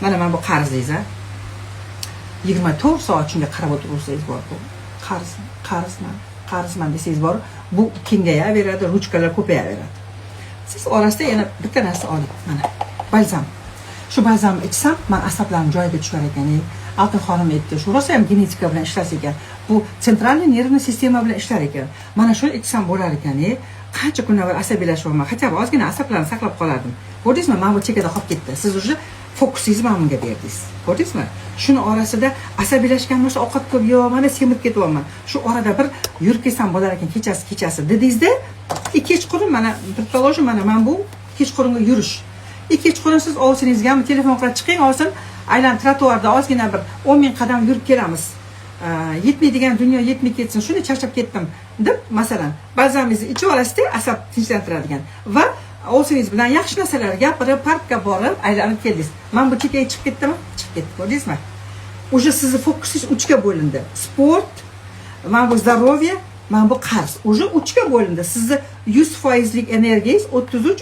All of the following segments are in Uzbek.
Mana bu qarzingiz, 24 soat shunga qarab o'tirsangiz bor bu. Qarzman desangiz bor, bu kengayaveradi, ruchkalar ko'payaveradi. Siz orasida yana bitta narsa oling, mana balzam. Shu balzamni ichsam, men asablarim joyiga tushar ekan. Altin xonim aytdi, shu rosa ham genetika bilan ishlas ekan. Bu sentralniy nervniy sistema bilan ishlar ekan. Mana shuni ichsam bo'lar ekan. Qancha kun avval asabiylashibman. Hatto ozgina asablarni saqlab qolardim. Ko'rdingizmi? Mana bu chekada qolib ketdi. Siz уже fokusingizni mana bunga berdingiz. Ko'rdingizmi? Shuni orasida asabiylashgan bo'lsa, ovqat ko'p yo, mana semirib ketyapman. Shu orada bir yurib kelsam bo'lar ekan kechasi dedingizda, kechqurun mana предположим, mana bu kechqurunga yurish. Kechqurun siz ovsiningizga telefon qilib chiqing, olsin, aylanib trotuarda ozgina bir 10 ming qadam yurib kelamiz. Yetmaydigan dunyo yetmay ketsin, shuni charchab ketdim deb, masalan, balzamingizni ichib olasizda, asab tinchlantiradigan va ovsiningiz bilan yaxshi narsalar gapirib, parkka borib, aylanib keldingiz. Men bu chekkaga chiqib ketdimi? Chiqib ketdi, ko'rdingizmi? Уже sizni fokusingiz 3 ga bo'lindi. Sport, mana bu здоровье, mana bu qarz. Уже 3 ga bo'lindi. Sizni 100% lik energiyangiz 33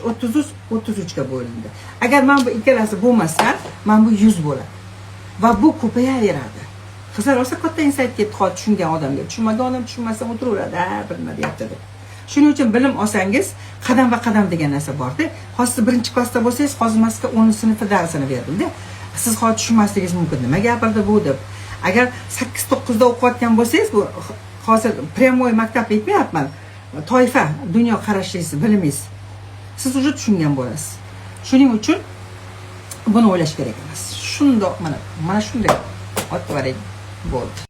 ga bo'lindi. Agar men bu ikkalasi bo'lmasa, men bu 100 bo'ladi. Va bu ko'payaveradi. Qizlar rosa katta insight ketib qoldi tushungan odamga. Tushunmagan odam tushunmasa o'tiraveradi, bir nima deyapti deb. Shuning uchun bilim olsangiz, qadam va qadam degan narsa bor-da. Hozir birinchi klassda bo'lsangiz, hozir Moskva 10-sinf darsini berdim-da. Siz hozir tushunmasligingiz mumkin. Nima gapirdi bu deb. Agar 8-9 da o'qiyotgan bo'lsangiz, bu hozir pryamoy maktab aytmayapman. Toifa, dunyo qarashingiz, bilimingiz. Siz уже tushungan bo'lasiz. Shuning uchun buni o'ylash kerak emas. Shundoq mana shunday otvaring bo'ldi.